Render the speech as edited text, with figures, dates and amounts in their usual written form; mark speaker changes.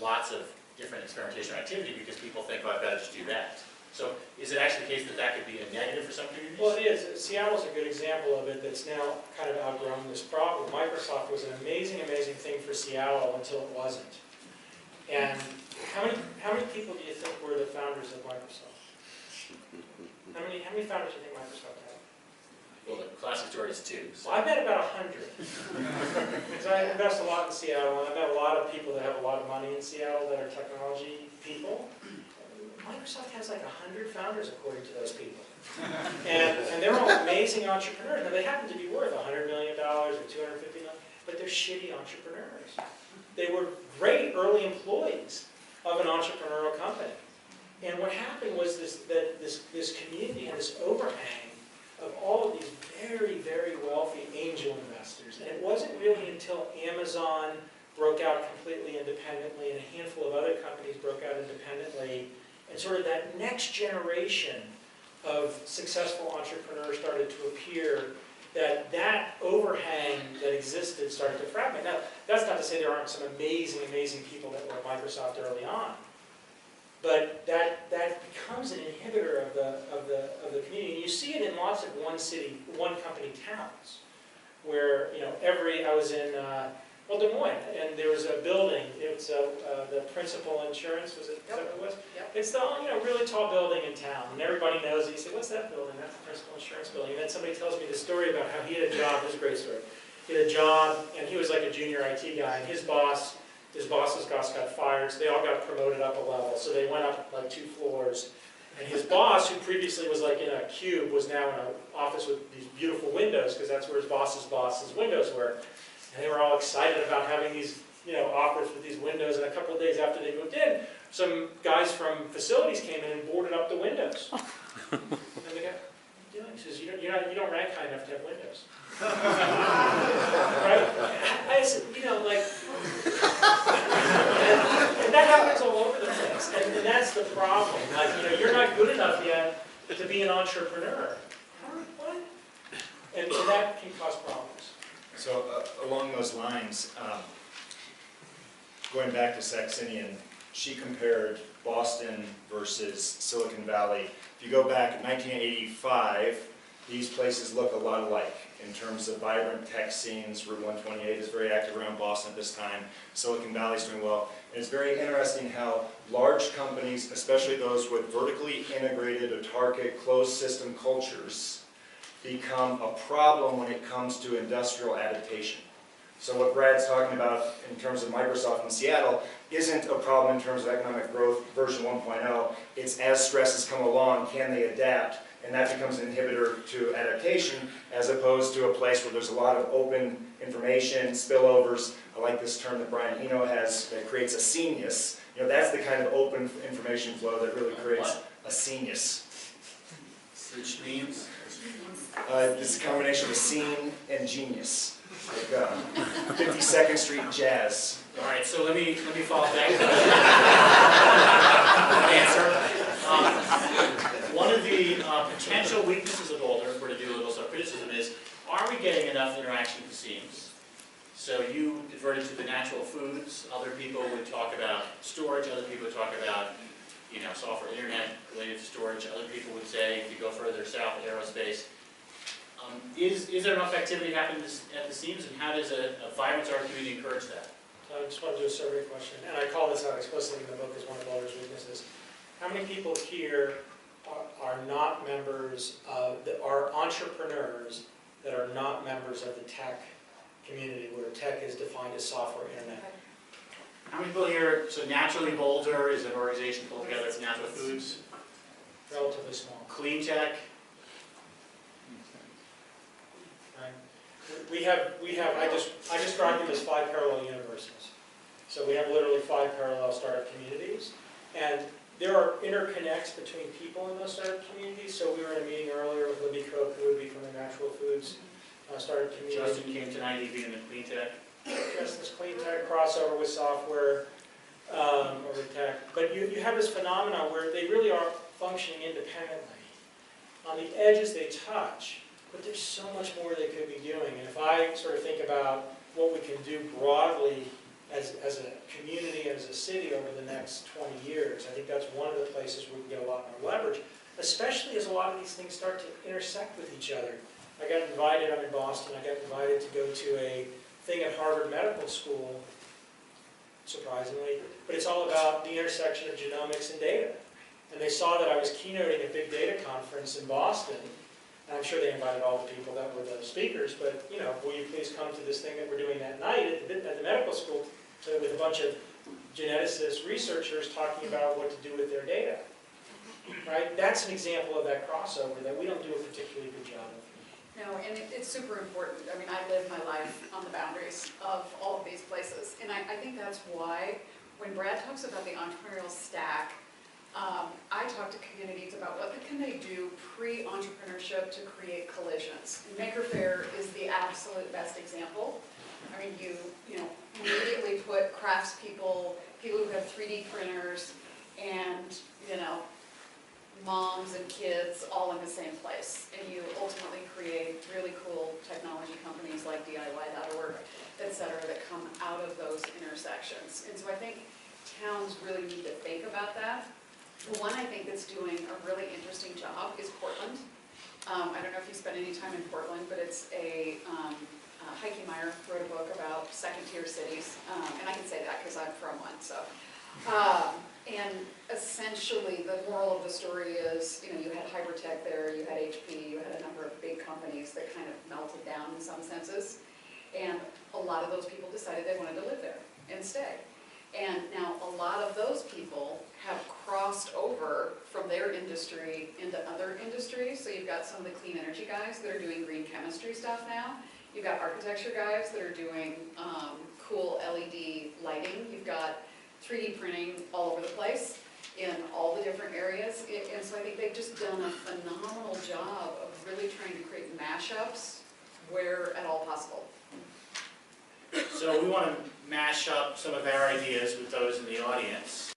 Speaker 1: lots of different experimentation or activity because people think, oh, I've got to just do that. So is it actually the case that that could be a negative for some communities?
Speaker 2: Well, it is. Seattle's a good example of it that's now kind of outgrown this problem. Microsoft was an amazing, amazing thing for Seattle until it wasn't. And how many people do you think were the founders of Microsoft? How many founders do you think Microsoft had?
Speaker 1: Well, the classic story is 2. So.
Speaker 2: Well, I bet about 100. Because I invest a lot in Seattle, and I met a lot of people that have a lot of money in Seattle that are technology people. Microsoft has like 100 founders, according to those people. And they're all amazing entrepreneurs. Now, they happen to be worth $100 million or $250 million, but they're shitty entrepreneurs. They were great early employees of an entrepreneurial company. And what happened was this community had this overhang of all of these very, very wealthy angel investors. And it wasn't really until Amazon broke out completely independently and a handful of other companies broke out independently, and sort of that next generation of successful entrepreneurs started to appear, that overhang that existed started to fragment. Now, that's not to say there aren't some amazing, amazing people that were at Microsoft early on, but that becomes an inhibitor of the community. And you see it in lots of one company towns, where I was in Des Moines, and there was a building. It's the Principal Insurance. Was it? Is that what it was?
Speaker 3: Yep.
Speaker 2: It's the really tall building in town, and everybody knows it. You say, "What's that building?" That's the Principal Insurance building. And then somebody tells me the story about how he had a job. This is a great story. He had a job, and he was like a junior IT guy, and his boss's boss got fired, so they all got promoted up a level. So they went up like 2 floors. And his boss, who previously was like in a cube, was now in an office with these beautiful windows, because that's where his boss's windows were. And they were all excited about having these office with these windows. And a couple of days after they moved in, some guys from facilities came in and boarded up the windows. And the guy, what are you doing? He says, you don't rank high enough to have windows. Right? I said, and that happens all over the place. And that's the problem. Like, you're not good enough yet to be an entrepreneur. What? And that can cause problems.
Speaker 4: So along those lines, going back to Saxenian, she compared Boston versus Silicon Valley. If you go back in 1985, these places look a lot alike in terms of vibrant tech scenes. Route 128 is very active around Boston at this time. Silicon Valley is doing well. And it's very interesting how large companies, especially those with vertically integrated, autarkic, closed system cultures, become a problem when it comes to industrial adaptation. So what Brad's talking about in terms of Microsoft in Seattle isn't a problem in terms of economic growth version 1.0. It's as stresses come along, can they adapt? And that becomes an inhibitor to adaptation, as opposed to a place where there's a lot of open information, spillovers. I like this term that Brian Eno has that creates a scenius. That's the kind of open information flow that really creates a scenius.
Speaker 1: Which means?
Speaker 4: It's a combination of scene and genius. Like 52nd Street jazz.
Speaker 1: All right, so let me follow back to answer. One of the potential weaknesses of Boulder, if we're to do a little self-criticism, is, are we getting enough interaction with the seams? So you diverted to the natural foods. Other people would talk about storage. Other people would talk about software internet related to storage. Other people would say, if you go further south, aerospace. Is there enough activity happening at the seams, and how does a vibrant art community encourage that?
Speaker 2: So I just want to do a survey question, and I call this out explicitly in the book as one of Boulder's weaknesses. How many people here are not members are entrepreneurs that are not members of the tech community, where tech is defined as software internet?
Speaker 1: How many people here, so Naturally Boulder is an organization pulled together for natural foods?
Speaker 2: Relatively small.
Speaker 1: Clean tech?
Speaker 2: We have. I describe them as 5 parallel universes. So we have literally 5 parallel startup communities, and there are interconnects between people in those startup communities. So we were in a meeting earlier with Libby Cook, who would be from the Natural Foods startup community.
Speaker 1: Justin came tonight, he'd be in the clean tech.
Speaker 2: Justin's clean tech crossover with software or with tech, but you have this phenomenon where they really are functioning independently. On the edges, they touch. But there's so much more they could be doing. And if I sort of think about what we can do broadly as a community, as a city over the next 20 years. I think that's one of the places where we can get a lot more leverage, especially as a lot of these things start to intersect with each other. I got invited, I'm in Boston, I got invited to go to a thing at Harvard Medical School, surprisingly, but it's all about the intersection of genomics and data. And they saw that I was keynoting a big data conference in Boston, and I'm sure they invited all the people that were the speakers, but, you know, will you please come to this thing that we're doing that night at the medical school with a bunch of geneticists, researchers talking about what to do with their data, right? That's an example of that crossover that we don't do a particularly good job of.
Speaker 3: No, and it's super important. I mean, I live my life on the boundaries of all of these places. And I think that's why when Brad talks about the entrepreneurial stack, I talk to communities about what can they do pre-entrepreneurship to create collisions. And Maker Faire is the absolute best example. I mean, you know, immediately put craftspeople, people who have 3D printers, and, you know, moms and kids all in the same place. And you ultimately create really cool technology companies like DIY.org, et cetera, that come out of those intersections. And so I think towns really need to think about that. The one I think that's doing a really interesting job is Portland. I don't know if you spent any time in Portland, but it's Heike Meyer wrote a book about second-tier cities, and I can say that because I'm from one. So, and essentially, the moral of the story is, you know, you had Hypertech there, you had HP, you had a number of big companies that kind of melted down in some senses, and a lot of those people decided they wanted to live there and stay. And now a lot of those people have crossed over from their industry into other industries. So you've got some of the clean energy guys that are doing green chemistry stuff now. You've got architecture guys that are doing cool LED lighting. You've got 3D printing all over the place in all the different areas. And so I think they've just done a phenomenal job of really trying to create mashups where at all possible.
Speaker 1: So we want to mash up some of our ideas with those in the audience.